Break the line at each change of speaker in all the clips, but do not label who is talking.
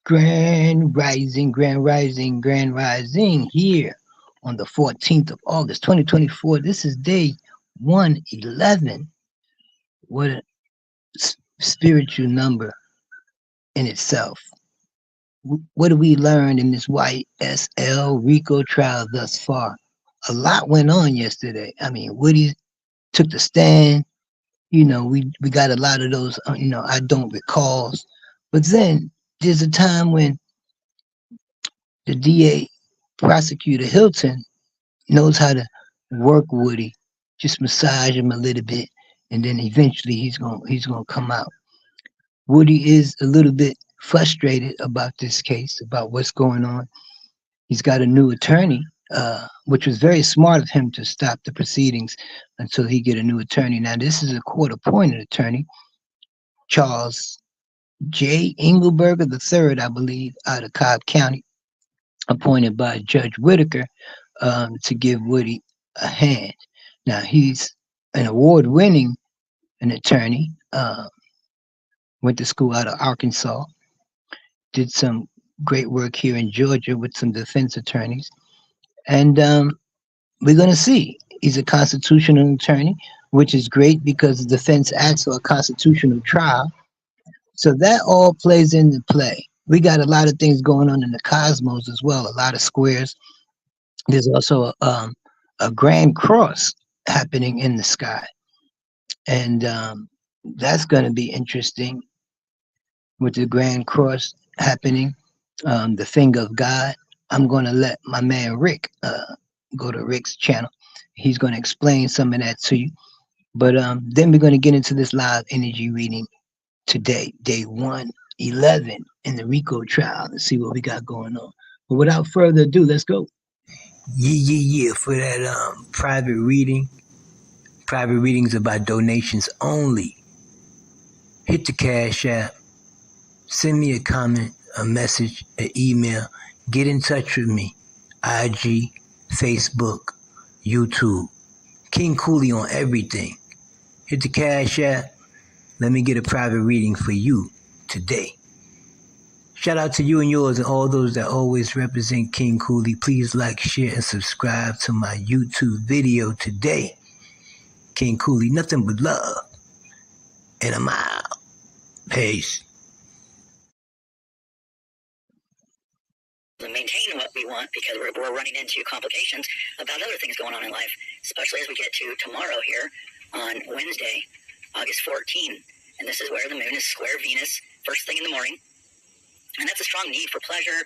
Grand Rising, Grand Rising, Grand Rising here on the 14th of August, 2024. This is day 111. What a spiritual number in itself. What do we learn in this YSL RICO trial thus far? A lot went on yesterday. I mean, Woody took the stand. We got a lot of those, I don't recalls. But then there's a time when the DA, Prosecutor Hilton, knows how to work Woody, just massage him a little bit, and then eventually he's gonna come out. Woody is a little bit frustrated about this case, about what's going on. He's got a new attorney, which was very smart of him to stop the proceedings until he get a new attorney. Now this is a court-appointed attorney, Charles J. Engelberger III, I believe, out of Cobb County, appointed by Judge Whitaker to give Woody a hand. Now he's an award-winning attorney. Went to school out of Arkansas. Did some great work here in Georgia with some defense attorneys, and we're gonna see. He's a constitutional attorney, which is great because the defense asks for a constitutional trial. So that all plays into play. We got a lot of things going on in the cosmos as well. A lot of squares. There's also a grand cross happening in the sky, and that's going to be interesting with the grand cross happening. The finger of God. I'm going to let my man Rick go to Rick's channel. He's going to explain some of that to you. But then we're going to get into this live energy reading today, day 111 in the RICO trial, and see what we got going on. But without further ado, let's go. Yeah. For that private reading. Private readings are by donations only. Hit the Cash App. Send me a comment, a message, an email. Get in touch with me. IG, Facebook, YouTube. King Cooley on everything. Hit the Cash App. Let me get a private reading for you today. Shout out to you and yours and all those that always represent King Cooley. Please like, share, and subscribe to my YouTube video today. King Cooley, nothing but love. And I'm out. Peace.
And maintain what we want because we're running into complications about other things going on in life, especially as we get to tomorrow here on Wednesday, August 14. And this is where the moon is square Venus first thing in the morning. And that's a strong need for pleasure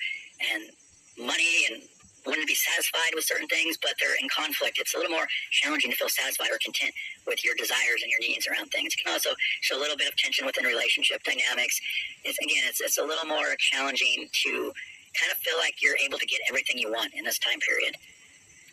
and money and wanting to be satisfied with certain things, but they're in conflict. It's a little more challenging to feel satisfied or content with your desires and your needs around things. It can also show a little bit of tension within relationship dynamics. It's a little more challenging to kind of feel like you're able to get everything you want in this time period.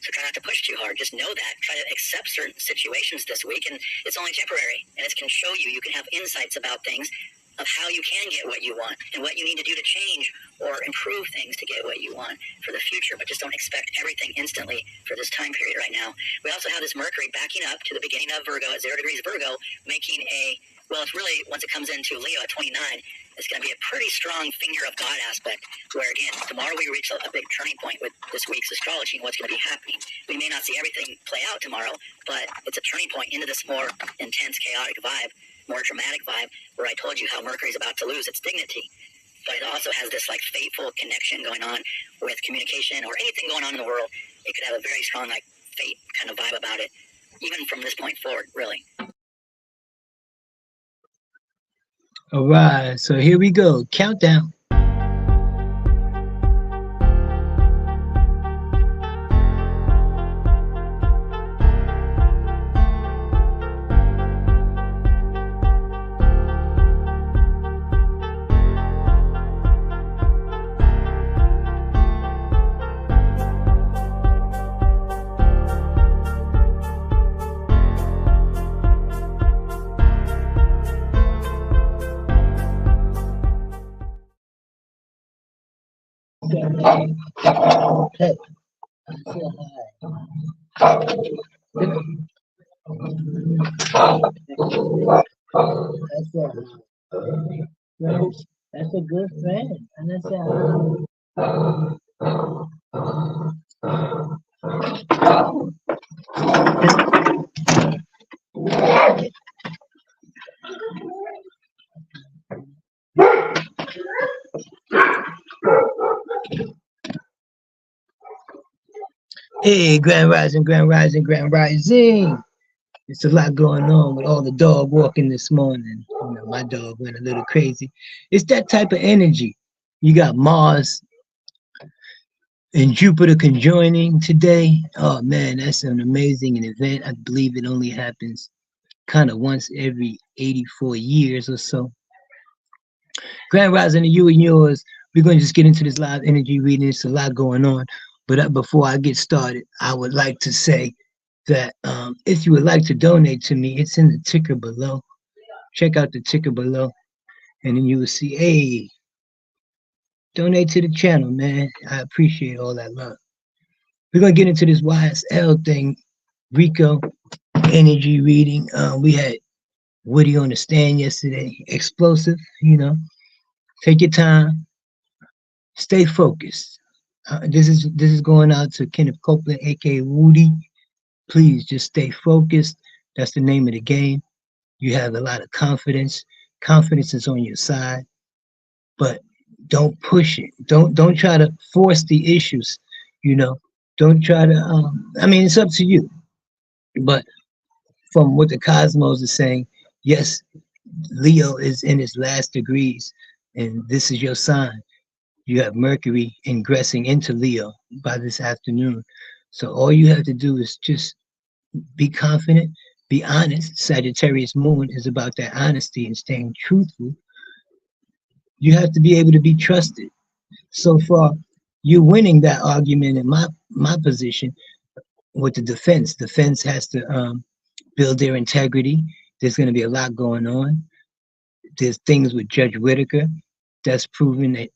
So try not to push too hard. Just know that. Try to accept certain situations this week, and it's only temporary. And it can show you can have insights about things, of how you can get what you want and what you need to do to change or improve things to get what you want for the future. But just don't expect everything instantly for this time period right now. We also have this Mercury backing up to the beginning of Virgo at 0 degrees Virgo, making it's really, once it comes into Leo at 29, it's going to be a pretty strong finger of God aspect, where again, tomorrow we reach a big turning point with this week's astrology and what's going to be happening. We may not see everything play out tomorrow, but it's a turning point into this more intense, chaotic vibe, more dramatic vibe, where I told you how Mercury's about to lose its dignity. But it also has this fateful connection going on with communication or anything going on in the world. It could have a very strong fate kind of vibe about it, even from this point forward, really.
All right, so here we go. Countdown. Okay. That's a good friend. And I said, hey, Grand Rising, Grand Rising, Grand Rising. It's a lot going on with all the dog walking this morning. You know, my dog went a little crazy. It's that type of energy. You got Mars and Jupiter conjoining today. Oh man, that's an amazing event. I believe it only happens kind of once every 84 years or so. Grand Rising to you and yours. We're going to just get into this live energy reading. It's a lot going on. But before I get started, I would like to say that if you would like to donate to me, it's in the ticker below. Check out the ticker below, and then you will see, hey, donate to the channel, man. I appreciate all that love. We're going to get into this YSL thing, Rico energy reading. We had Woody on the stand yesterday. Explosive, you know. Take your time. Stay focused. This is going out to Kenneth Copeland, aka Woody. Please just stay focused. That's the name of the game. You have a lot of confidence. Confidence is on your side, but don't push it. Don't try to force the issues. You know, don't try to. I mean, it's up to you. But from what the cosmos is saying, yes, Leo is in his last degrees, and this is your sign. You have Mercury ingressing into Leo by this afternoon. So all you have to do is just be confident, be honest. Sagittarius moon is about that honesty and staying truthful. You have to be able to be trusted. So far, you're winning that argument in my position with the defense. Defense has to build their integrity. There's going to be a lot going on. There's things with Judge Whitaker that's proven that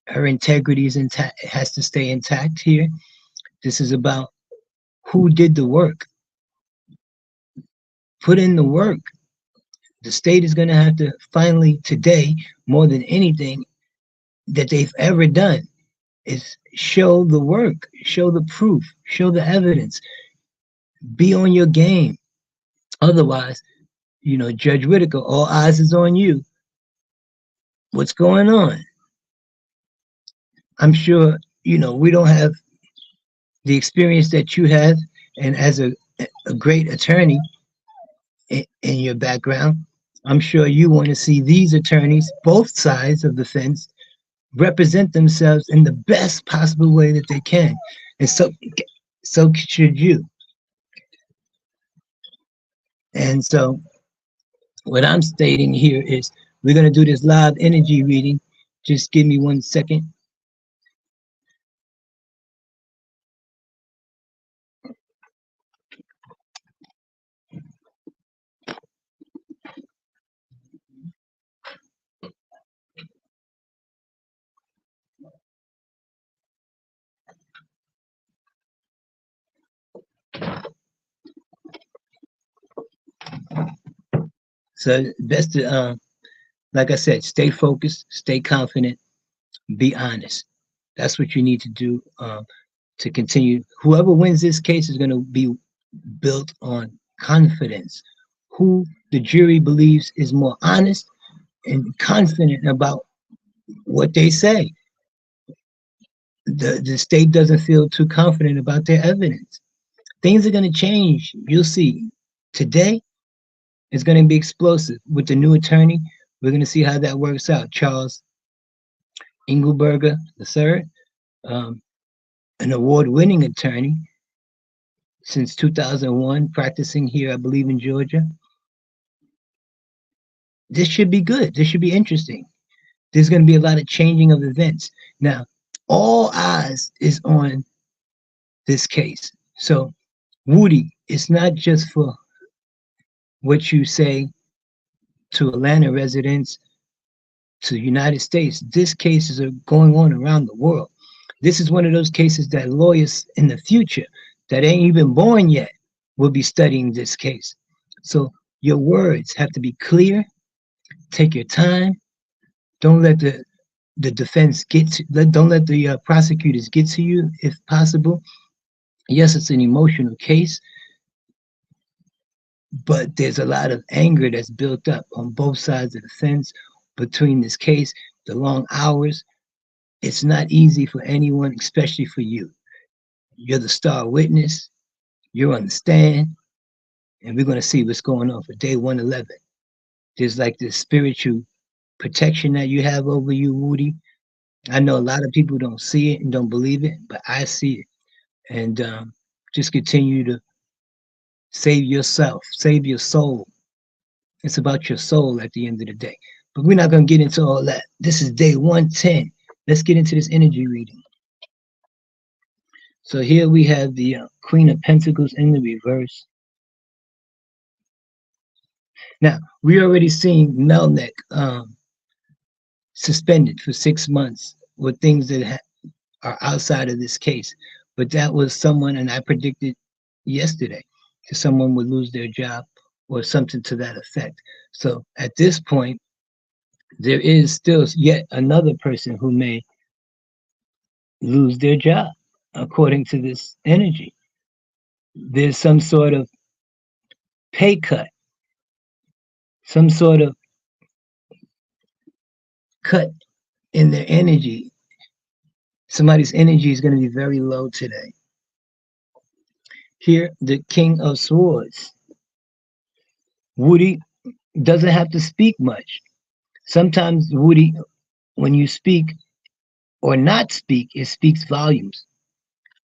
her integrity is intact. It has to stay intact here. This is about who did the work. Put in the work. The state is going to have to finally today, more than anything that they've ever done, is show the work, show the proof, show the evidence. Be on your game. Otherwise, Judge Whitaker, all eyes is on you. What's going on? I'm sure, we don't have the experience that you have, and as a great attorney in your background, I'm sure you want to see these attorneys, both sides of the fence, represent themselves in the best possible way that they can. And so should you. And so what I'm stating here is we're going to do this live energy reading. Just give me 1 second. So best to, like I said, stay focused, stay confident, be honest. That's what you need to do to continue. Whoever wins this case is going to be built on confidence. Who the jury believes is more honest and confident about what they say. The state doesn't feel too confident about their evidence. Things are going to change. You'll see. Today is going to be explosive with the new attorney. We're going to see how that works out. Charles ENGELBURGER III, an award-winning attorney since 2001, practicing here, I believe, in Georgia. This should be good. This should be interesting. There's going to be a lot of changing of events. Now, all eyes is on this case. So, Woody, it's not just for what you say to Atlanta residents, to the United States. This cases are going on around the world. This is one of those cases that lawyers in the future that ain't even born yet will be studying this case. So your words have to be clear. Take your time. Don't let the defense get to, don't let the prosecutors get to you if possible. Yes, it's an emotional case, but there's a lot of anger that's built up on both sides of the fence between this case, the long hours. It's not easy for anyone, especially for you. You're the star witness, you're on the stand, and we're going to see what's going on for day 111. There's like this spiritual protection that you have over you, Woody. I know a lot of people don't see it and don't believe it, but I see it. And just continue to save yourself, save your soul. It's about your soul at the end of the day. But we're not going to get into all that. This is day 110. Let's get into this energy reading. So here we have the Queen of Pentacles in the reverse. Now, we already seen Melnick suspended for 6 months with things that are outside of this case. But that was someone, and I predicted yesterday that someone would lose their job or something to that effect. So at this point, there is still yet another person who may lose their job, according to this energy. There's some sort of pay cut, some sort of cut in their energy. Somebody's energy is going to be very low today. Here, the King of Swords. Woody doesn't have to speak much. Sometimes, Woody, when you speak or not speak, it speaks volumes.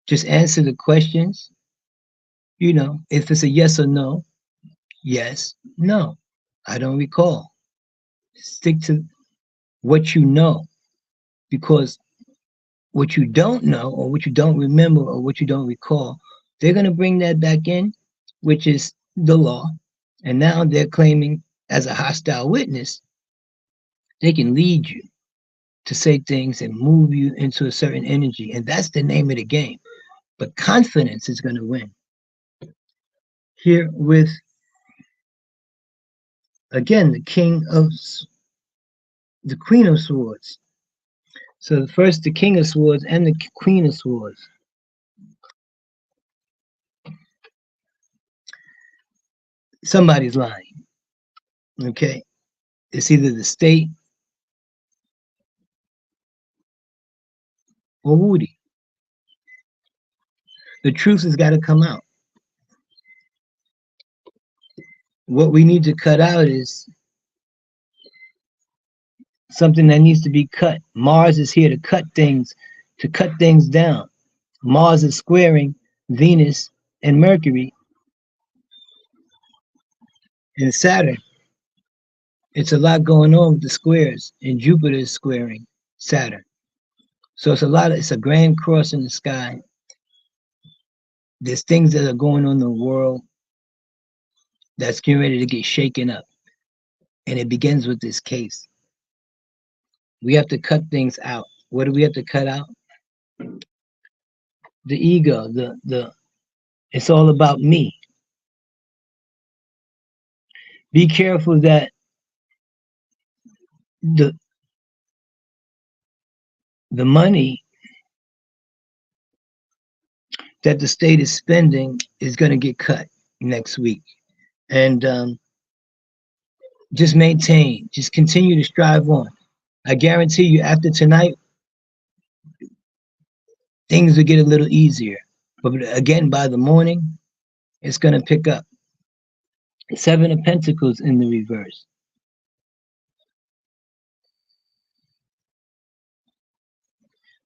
Just answer the questions. You know, if it's a yes or no, yes, no. I don't recall. Stick to what you know, because what you don't know or what you don't remember or what you don't recall, they're going to bring that back in, which is the law. And now they're claiming as a hostile witness, they can lead you to say things and move you into a certain energy. And that's the name of the game. But confidence is going to win. Here with, again, the Queen of Swords. So first the King of Swords and the Queen of Swords. Somebody's lying. Okay. It's either the state or Woody. The truth has got to come out. What we need to cut out is something that needs to be cut. Mars is here to cut things down. Mars is squaring Venus and Mercury and Saturn. It's a lot going on with the squares, and Jupiter is squaring Saturn. So it's a grand cross in the sky. There's things that are going on in the world that's getting ready to get shaken up. And it begins with this case. We have to cut things out. What do we have to cut out? The ego, it's all about me. Be careful that the money that the state is spending is going to get cut next week. And just continue to strive on. I guarantee you, after tonight, things will get a little easier. But again, by the morning, it's going to pick up. Seven of Pentacles in the reverse.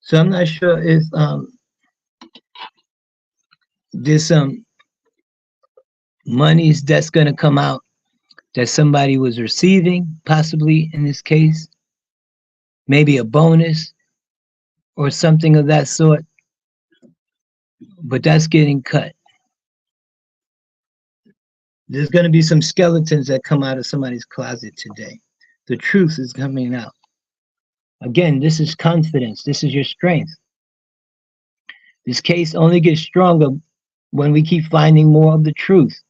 So I'm not sure if there's some monies that's going to come out that somebody was receiving, possibly in this case, maybe a bonus or something of that sort, but that's getting cut. There's going to be some skeletons that come out of somebody's closet today. The truth is coming out. Again, this is confidence. This is your strength. This case only gets stronger when we keep finding more of the truth.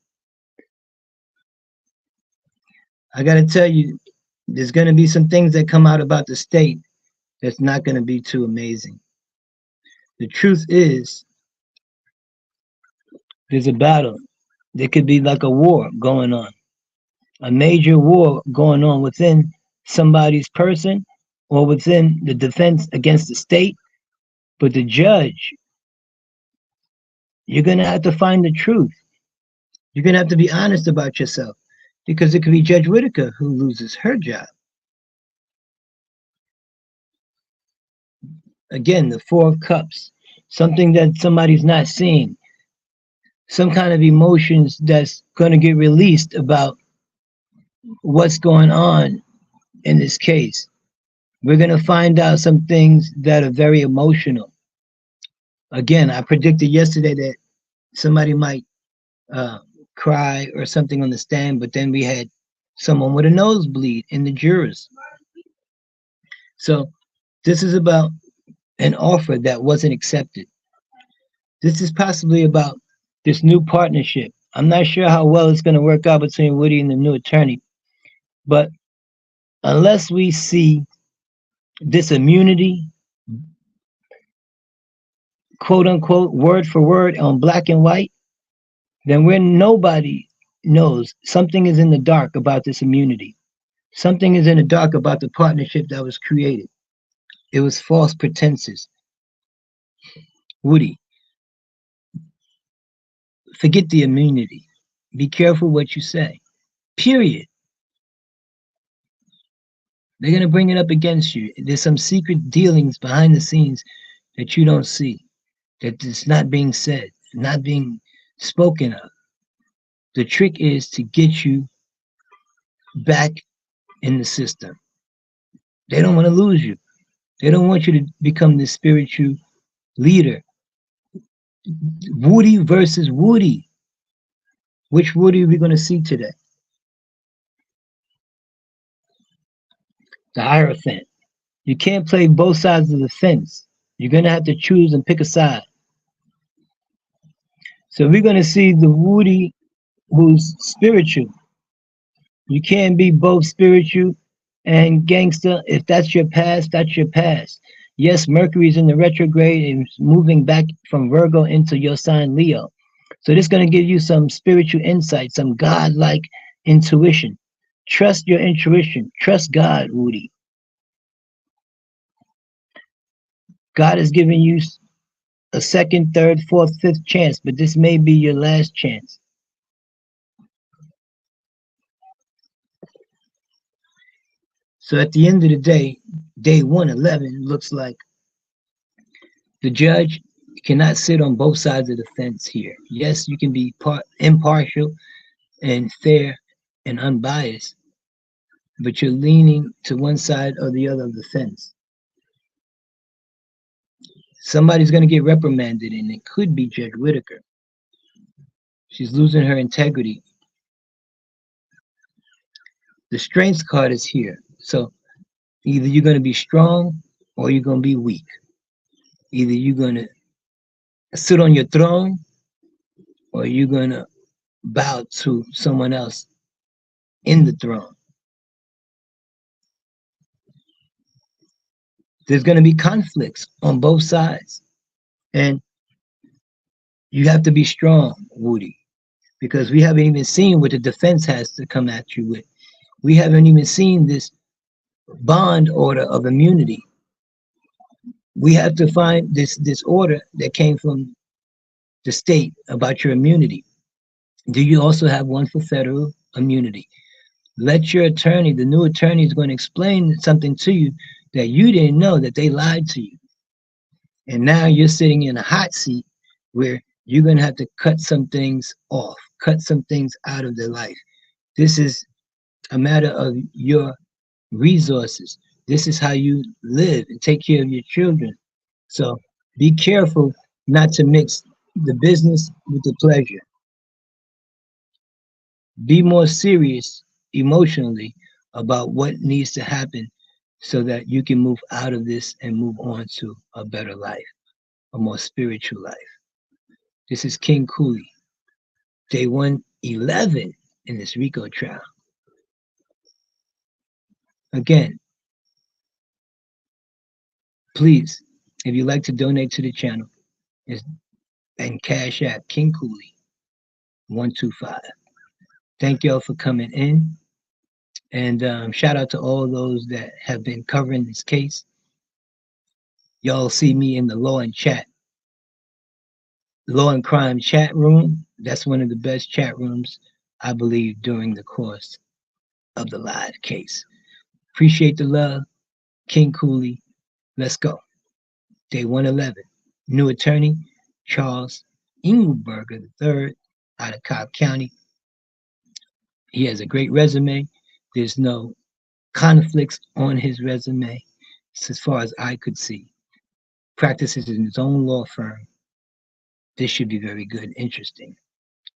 I got to tell you, There's going to be some things that come out about the state that's not going to be too amazing. The truth is, there's a battle. There could be like a war going on, a major war going on within somebody's person or within the defense against the state. But the judge, you're going to have to find the truth. You're going to have to be honest about yourself because it could be Judge Whitaker who loses her job. Again, the Four of Cups, something that somebody's not seeing, some kind of emotions that's going to get released about what's going on in this case. We're going to find out some things that are very emotional. Again, I predicted yesterday that somebody might uh, cry or something on the stand, but then we had someone with a nosebleed in the jurors. So this is about an offer that wasn't accepted. This is possibly about this new partnership. I'm not sure how well it's going to work out between Woody and the new attorney, but unless we see this immunity, quote unquote, word for word on black and white, then where nobody knows something is in the dark about this immunity. Something is in the dark about the partnership that was created. It was false pretenses. Woody, forget the immunity. Be careful what you say. Period. They're going to bring it up against you. There's some secret dealings behind the scenes that you don't see, that it's not being said, not being spoken of. The trick is to get you back in the system. They don't want to lose you. They don't want you to become the spiritual leader. Woody versus Woody. Which Woody are we going to see today? The Hierophant. You can't play both sides of the fence. You're going to have to choose and pick a side. So we're going to see the Woody who's spiritual. You can't be both spiritual and gangster. If that's your past, that's your past. Yes, Mercury's in the retrograde and moving back from Virgo into your sign Leo. So this is going to give you some spiritual insight, some God-like intuition. Trust your intuition. Trust God, Woody. God is giving you a second, third, fourth, fifth chance, but this may be your last chance. So at the end of the day 111 looks like the judge cannot sit on both sides of the fence here. Yes, you can be impartial and fair and unbiased, but you're leaning to one side or the other of the fence. Somebody's going to get reprimanded, and it could be Judge Whitaker. She's losing her integrity. The strengths card is here. So either you're going to be strong or you're going to be weak. Either you're going to sit on your throne or you're going to bow to someone else in the throne. There's going to be conflicts on both sides. And you have to be strong, Woody, because we haven't even seen what the defense has to come at you with. We haven't even seen this bond order of immunity. We have to find this order that came from the state about your immunity. Do you also have one for federal immunity? Let your attorney, the new attorney, is going to explain something to you that you didn't know, that they lied to you. And now you're sitting in a hot seat where you're going to have to cut some things off, cut some things out of their life. This is a matter of your resources. This is how you live and take care of your children. So be careful not to mix the business with the pleasure. Be more serious emotionally about what needs to happen so that you can move out of this and move on to a better life, a more spiritual life. This is King Cooley, day 111 in this RICO trial. Again, please, if you'd like to donate to the channel, it's and Cash App King Cooley 125. Thank y'all for coming in, and shout out to all those that have been covering this case. Y'all see me in the law and crime chat room. That's one of the best chat rooms, I believe, during the course of the live case. Appreciate the love, King Cooley. Let's go. Day 111. New attorney, Charles Engelberger III, out of Cobb County. He has a great resume. There's no conflicts on his resume, as far as I could see. Practices in his own law firm. This should be very good and interesting.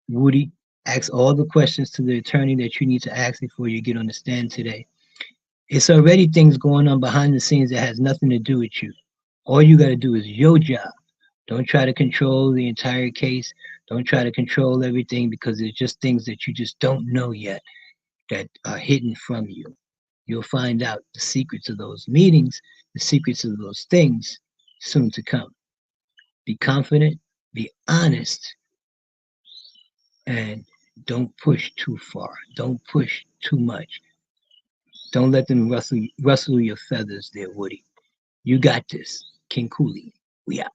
Woody, ask all the questions to the attorney that you need to ask before you get on the stand today. It's already things going on behind the scenes that has nothing to do with you. All you got to do is your job. Don't try to control the entire case. Don't try to control everything because there's just things that you just don't know yet that are hidden from you. You'll find out the secrets of those meetings, the secrets of those things soon to come. Be confident, be honest, and don't push too far. Don't push too much. Don't let them rustle your feathers there, Woody. You got this. King Cooley, we out.